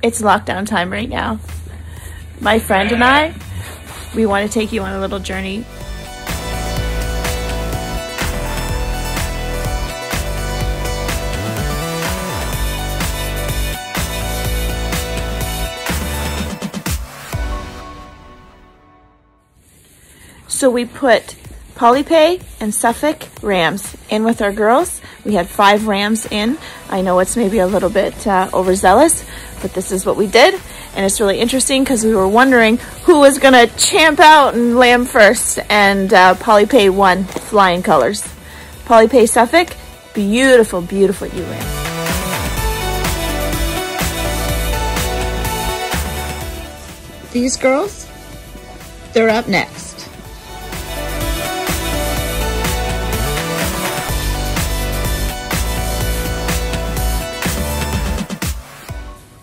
It's lockdown time right now. My friend and I, we want to take you on a little journey. So we put Polypay and Suffolk rams in with our girls. We had 5 rams in. I know it's maybe a little bit overzealous, but this is what we did. And it's really interesting because we were wondering who was gonna champ out and lamb first, and Polypay won, flying colors. Polypay Suffolk, beautiful, beautiful ewe lamb. These girls, they're up next.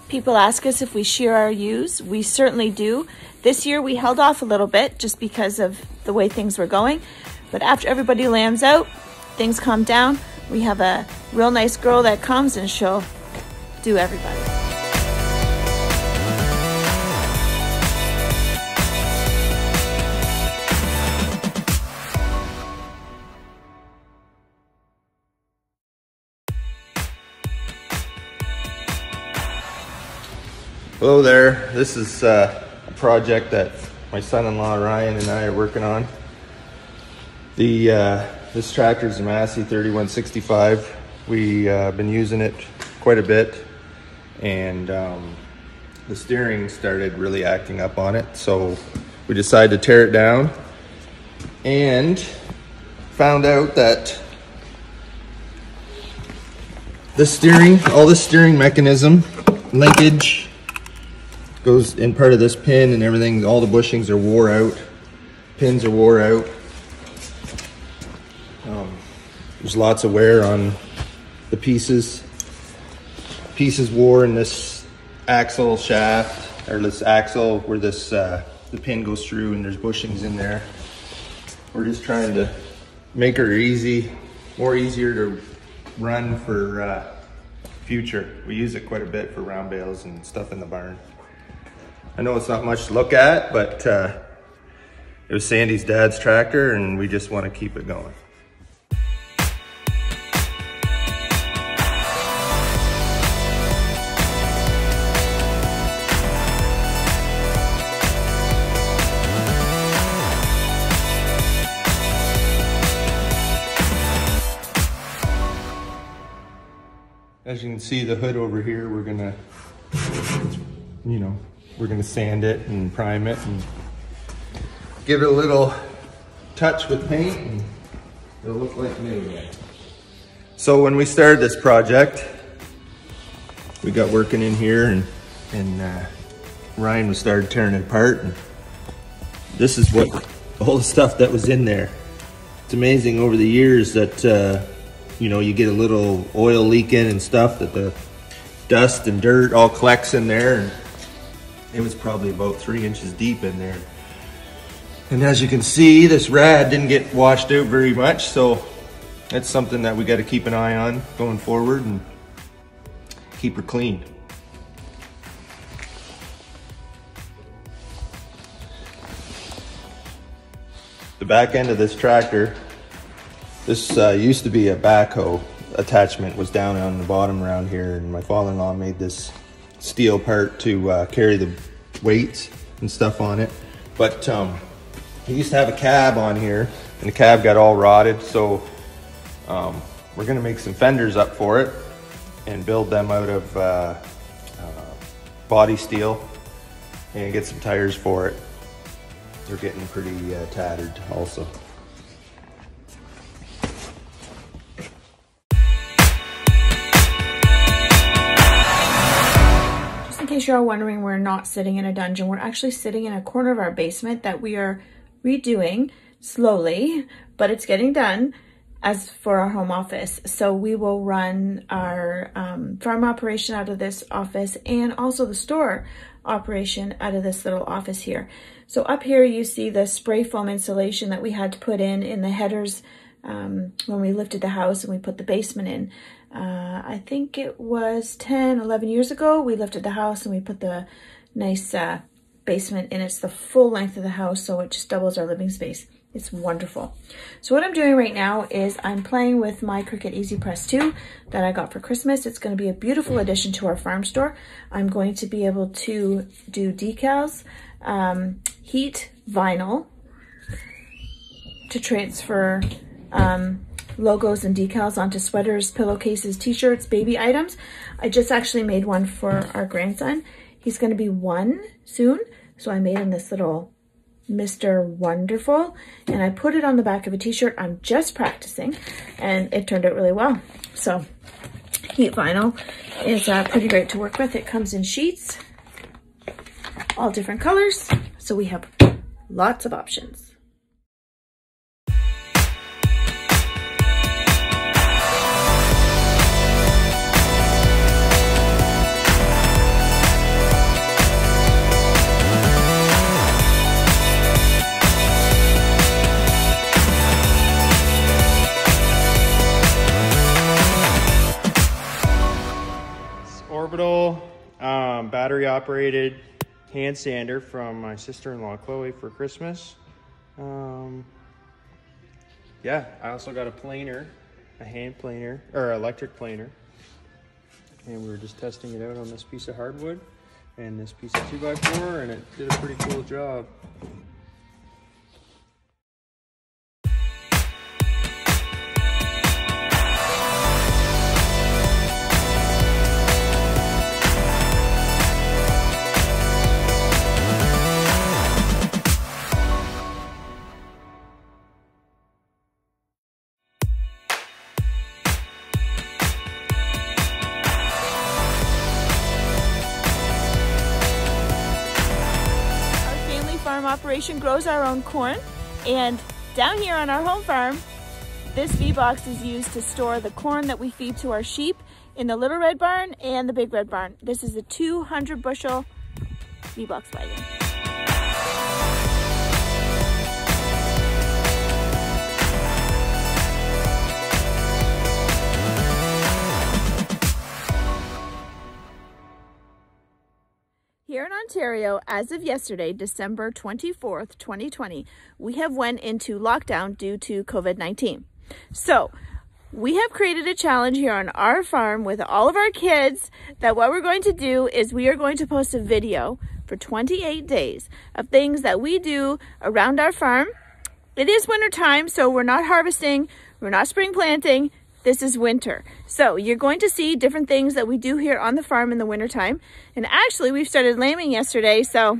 People ask us if we shear our ewes. We certainly do. This year we held off a little bit just because of the way things were going. But after everybody lambs out, things calm down. We have a real nice girl that comes and she'll do everybody. Hello there. This is a project that my son-in-law Ryan and I are working on. This tractor is a Massey 3165. We've been using it quite a bit, and the steering started really acting up on it, so we decided to tear it down and found out that all the steering mechanism linkage goes in part of this pin and everything. All the bushings are wore out, pins are wore out. There's lots of wear on the pieces. Pieces wore in this axle shaft, or this axle where this the pin goes through, and there's bushings in there. We're just trying to make her more easier to run for future. We use it quite a bit for round bales and stuff in the barn. I know it's not much to look at, but it was Sandy's dad's tractor, and we just want to keep it going. As you can see, the hood over here, we're gonna, we're gonna sand it and prime it and give it a little touch with paint, and it'll look like new again. So when we started this project, we got working in here, and Ryan started tearing it apart, and this is what all the stuff that was in there. It's amazing over the years that you get a little oil leaking and stuff, that the dust and dirt all collects in there, and it was probably about 3 inches deep in there. And as you can see, this rad didn't get washed out very much, so that's something that we got to keep an eye on going forward and keep her clean. The back end of this tractor, this used to be a backhoe attachment, was down on the bottom around here, and my father-in-law made this steel part to carry the weights and stuff on it. But he used to have a cab on here, and the cab got all rotted, so we're gonna make some fenders up for it and build them out of body steel and get some tires for it. They're getting pretty tattered also. In case you're all wondering, we're not sitting in a dungeon. We're actually sitting in a corner of our basement that we are redoing slowly, but it's getting done as for our home office. So we will run our farm operation out of this office, and also the store operation out of this little office here. So up here you see the spray foam insulation that we had to put in the headers when we lifted the house and we put the basement in. I think it was 10, 11 years ago, we lifted the house and we put the nice basement in. It's the full length of the house, so it just doubles our living space. It's wonderful. So what I'm doing right now is I'm playing with my Cricut Easy Press 2 that I got for Christmas. It's going to be a beautiful addition to our farm store. I'm going to be able to do decals, heat vinyl to transfer logos and decals onto sweaters, pillowcases, t-shirts, baby items. I just actually made one for our grandson. He's going to be 1 soon, so I made him this little Mr. Wonderful, and I put it on the back of a t-shirt. I'm just practicing, and it turned out really well. So heat vinyl is pretty great to work with. It comes in sheets, all different colors, so we have lots of options. Orbital battery operated hand sander from my sister-in-law Chloe for Christmas. Yeah, I also got a planer, a hand planer, or electric planer, and we were just testing it out on this piece of hardwood and this piece of 2x4, and it did a pretty cool job. Operation grows our own corn, and down here on our home farm, this V-box is used to store the corn that we feed to our sheep in the little red barn and the big red barn. This is a 200 bushel V-box wagon. Here in Ontario, as of yesterday, December 24th, 2020, we have went into lockdown due to COVID-19. So we have created a challenge here on our farm with all of our kids that what we're going to do is we are going to post a video for 28 days of things that we do around our farm. It is winter time, so we're not harvesting, we're not spring planting. This is winter. So you're going to see different things that we do here on the farm in the winter time. And actually we've started lambing yesterday, so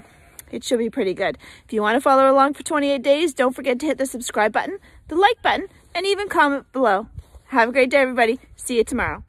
it should be pretty good. If you want to follow along for 28 days, don't forget to hit the subscribe button, the like button, and even comment below. Have a great day, everybody. See you tomorrow.